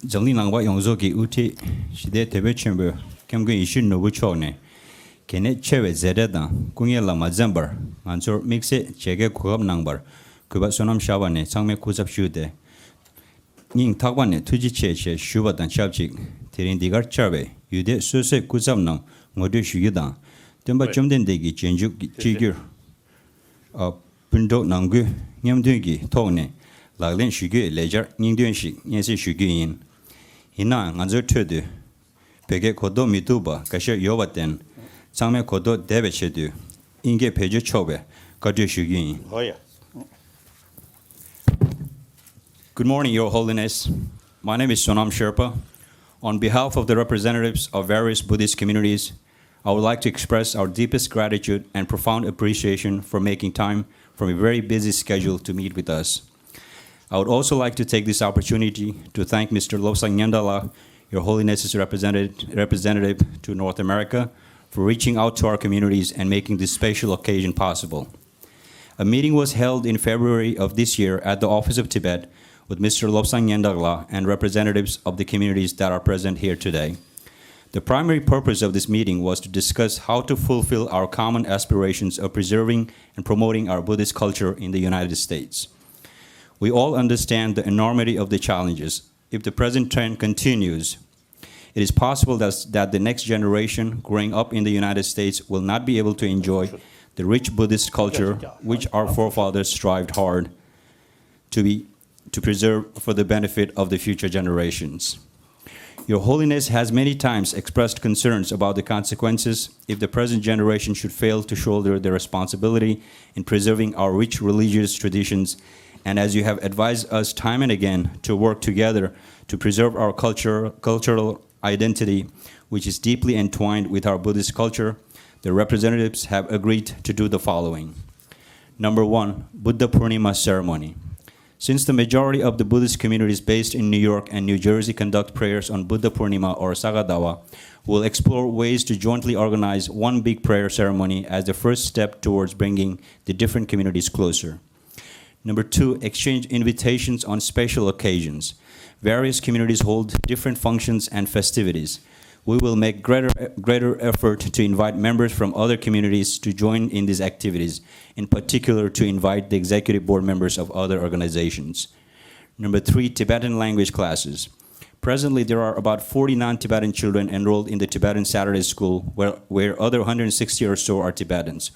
정리 낭바 용조기 우티 시대 대배 챔버 겸근 이슈 노부 초네 걔네 체외 제레다 공예라 마잠버 안초 믹세 제게 고급 낭버 그바 소남 샤바네 상매 고잡 슈데 닝 탁반네 투지체체 슈바단 샵직 테린디가 차베 유데 수세 고잡낭 모두 슈기다 템바 점된데기 전주 지규 분도 낭구 냠되기 토네 라글린 슈기 레저 닝된식 예시 슈기인 이나 안저 트드 베게 고도 미투바 가셔 요바텐 상매 고도 데베체드 인게 베주 초베 가드 슈기인 Good morning, Your Holiness. My name is Sonam Sherpa. On behalf of the representatives of various Buddhist communities, I would like to express our deepest gratitude and profound appreciation for making time from a very busy schedule to meet with us. I would also like to take this opportunity to thank Mr. Lobsang Nyandala, Your Holiness's representative to North America, for reaching out to our communities and making this special occasion possible. A meeting was held in February of this year at the Office of Tibet with Mr. Lobsang Nyandala and representatives of the communities that are present here today. The primary purpose of this meeting was to discuss how to fulfill our common aspirations of preserving and promoting our Buddhist culture in the United States. We all understand the enormity of the challenges. If the present trend continues, it is possible that the next generation growing up in the United States will not be able to enjoy the rich Buddhist culture which our forefathers strived hard to preserve for the benefit of the future generations. Your Holiness has many times expressed concerns about the consequences if the present generation should fail to shoulder the responsibility in preserving our rich religious traditions, and as you have advised us time and again to work together to preserve our cultural identity, which is deeply entwined with our Buddhist culture, the representatives have agreed to do the following. Number 1, Buddha Purnima ceremony. Since the majority of the Buddhist communities based in New York and New Jersey conduct prayers on Buddha Purnima or Sagadawa, we'll explore ways to jointly organize one big prayer ceremony as the first step towards bringing the different communities closer. Number 2, exchange invitations on special occasions. Various communities hold different functions and festivities. We will make greater effort to invite members from other communities to join in these activities, in particular to invite the executive board members of other organizations. Number 3, Tibetan language classes. Presently, there are about 40 non-Tibetan children enrolled in the Tibetan Saturday School, where other 160 or so are Tibetans.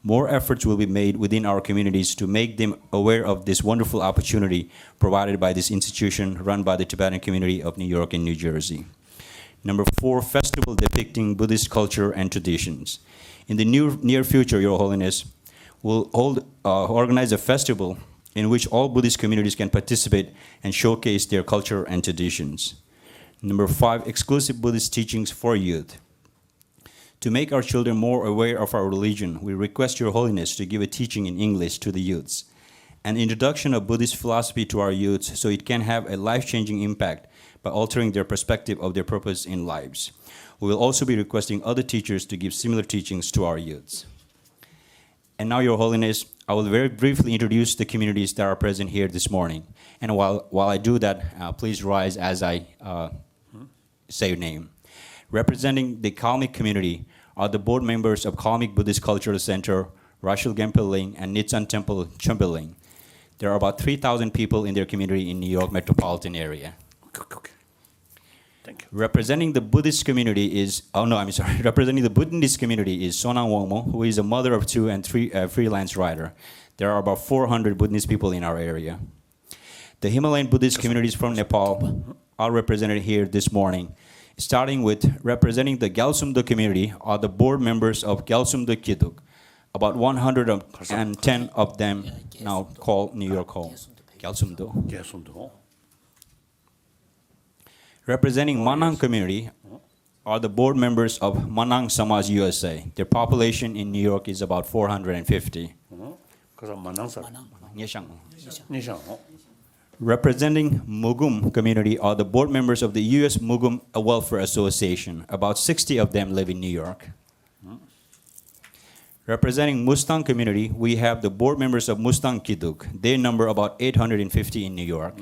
More efforts will be made within our communities to make them aware of this wonderful opportunity provided by this institution run by the Tibetan community of New York and New Jersey. Number 4, festival depicting Buddhist culture and traditions. In the near future, Your Holiness, we'll organize a festival in which all Buddhist communities can participate and showcase their culture and traditions. Number 5, exclusive Buddhist teachings for youth. To make our children more aware of our religion, we request Your Holiness to give a teaching in English to the youths, an introduction of Buddhist philosophy to our youths so it can have a life-changing impact by altering their perspective of their purpose in lives. We will also be requesting other teachers to give similar teachings to our youths. And now, Your Holiness, I will very briefly introduce the communities that are present here this morning. And while I do that, please rise as I say your name. Representing the Kalmyk community are the board members of Kalmyk Buddhist Cultural Center, Rashil Gempeling, and Nitsan Temple, Chumbeling. There are about 3,000 people in their community in New York metropolitan area. Thank you. Representing the Buddhist community is, representing the Buddhist community is Sonang Wongmo, who is a mother of 2 and 3 freelance writer. There are about 400 Buddhist people in our area. The Himalayan Buddhist communities from Nepal are represented here this morning. Starting with representing the Gyaltsumdo community are the board members of Gyaltsumdo Kiduk. About 110 of them now call New York home. Gyaltsumdo. 계속도. Representing Manang community are the board members of Manang Samaj USA. Their population in New York is about 450. 그래서 만낭사. Nyeshang. 니상. Representing Mugum community are the board members of the U.S. Mugum Welfare Association. About 60 of them live in New York. Representing Mustang community, we have the board members of Mustang Kiduk. They number about 850 in New York.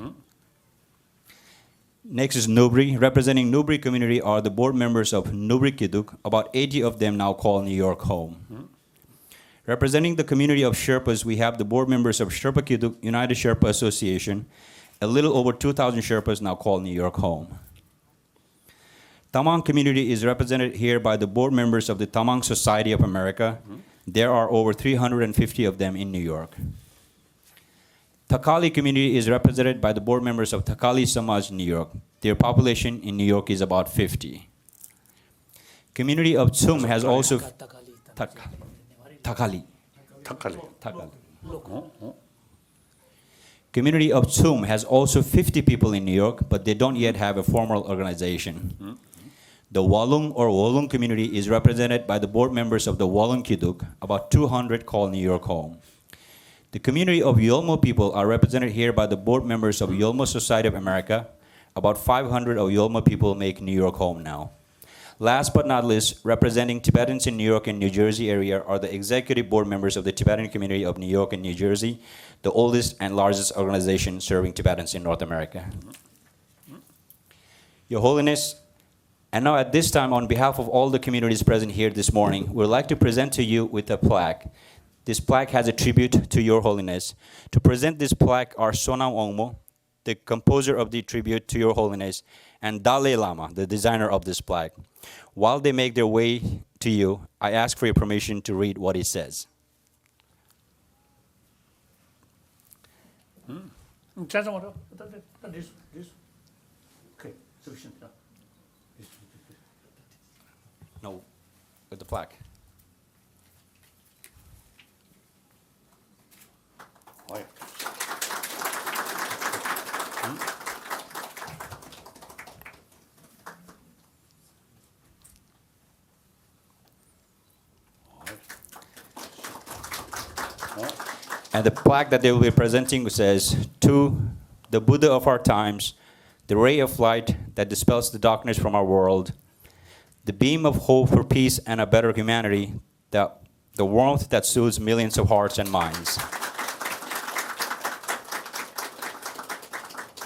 Next is Nubri. Representing Nubri community are the board members of Nubri Kiduk. About 80 of them now call New York home. Representing the community of Sherpas, we have the board members of Sherpa Kiduk United Sherpa Association. A little over 2,000 Sherpas now call New York home. Tamang community is represented here by the board members of the Tamang Society of America. There are over 350 of them in New York. Thakali community is represented by the board members of Thakali Samaj New York. Their population in New York is about 50. Community of Tsum has also Thakali. Community of Tsum has also 50 people in New York, but they don't yet have a formal organization. The Walung or Wolung community is represented by the board members of the Walung Kiduk. About 200 call New York home. The community of Yolmo people are represented here by the board members of Yolmo Society of America. About 500 of Yolmo people make New York home now. Last but not least, representing Tibetans in New York and New Jersey area are the executive board members of the Tibetan community of New York and New Jersey, the oldest and largest organization serving Tibetans in North America. Your Holiness, and now at this time, on behalf of all the communities present here this morning, we'd like to present to you with a plaque. This plaque has a tribute to Your Holiness. To present this plaque are Sonam Ongmo, the composer of the tribute to Your Holiness, and Dalai Lama, the designer of this plaque. While they make their way to you, I ask for your permission to read what it says. 자정으로. This. Okay, sufficient. No, with the plaque. Why? And the plaque that they will be presenting says, "To the Buddha of our times, the ray of light that dispels the darkness from our world, the beam of hope for peace and a better humanity, the warmth that soothes millions of hearts and minds.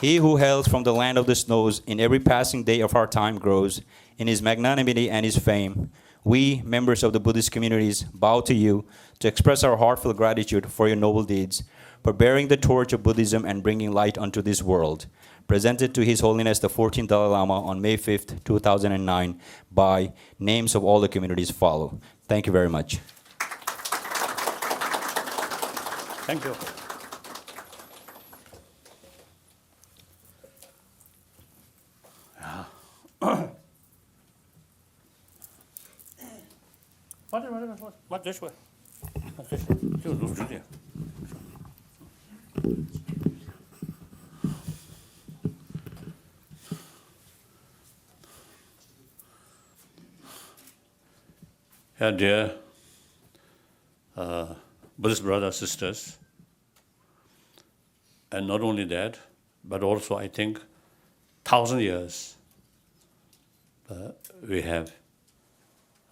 He who hails from the land of the snows in every passing day of our time grows in his magnanimity and his fame. We, members of the Buddhist communities, bow to you to express our heartfelt gratitude for your noble deeds, for bearing the torch of Buddhism and bringing light unto this world. Presented to His Holiness the 14th Dalai Lama on May 5th, 2009 by names of all the communities follow." Thank you very much. Thank you. 맞아, this way. 이거 누르지. Dear Buddhist brothers, sisters, and not only that, but also I think 1,000 years we have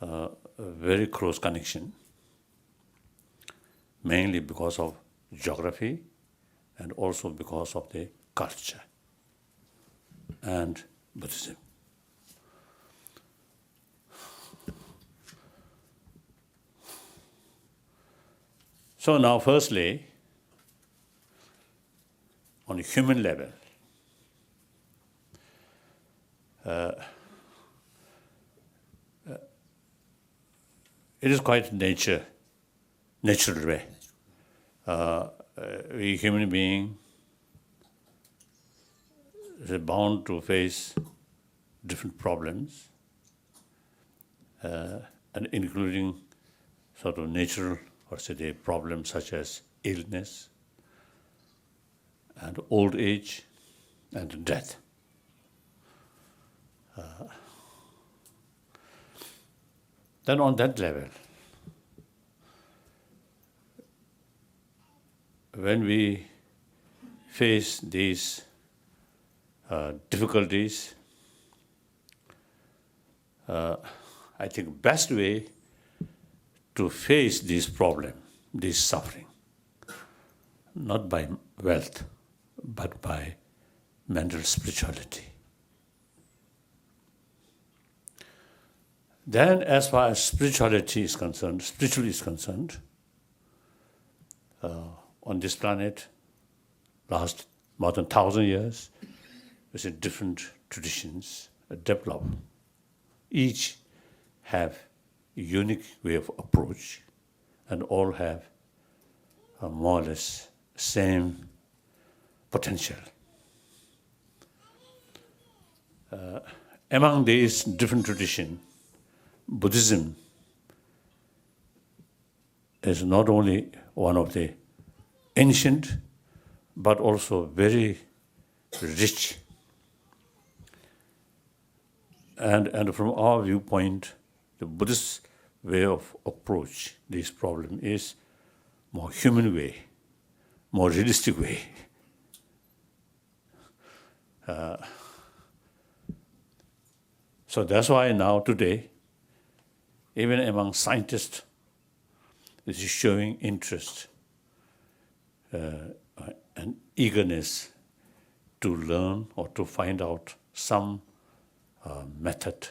a very close connection, mainly because of geography and also because of the culture and Buddhism. So now, firstly, on a human level, it is quite natural way. We human beings is bound to face different problems, and including sort of natural or say problems such as illness and old age and death. Then on that level, when we face these difficulties, I think best way to face this problem, this suffering, not by wealth, but by mental spirituality. Then, as far as spirituality is concerned, spiritual is concerned, on this planet, last more than 1,000 years, we see different traditions develop. Each have a unique way of approach, and all have a more or less same potential. Among these different traditions, Buddhism is not only one of the ancient, but also very rich. And from our viewpoint, the Buddhist way of approach this problem is more human way, more realistic way. So that's why now today, even among scientists, this is showing interest and eagerness to learn or to find out some method.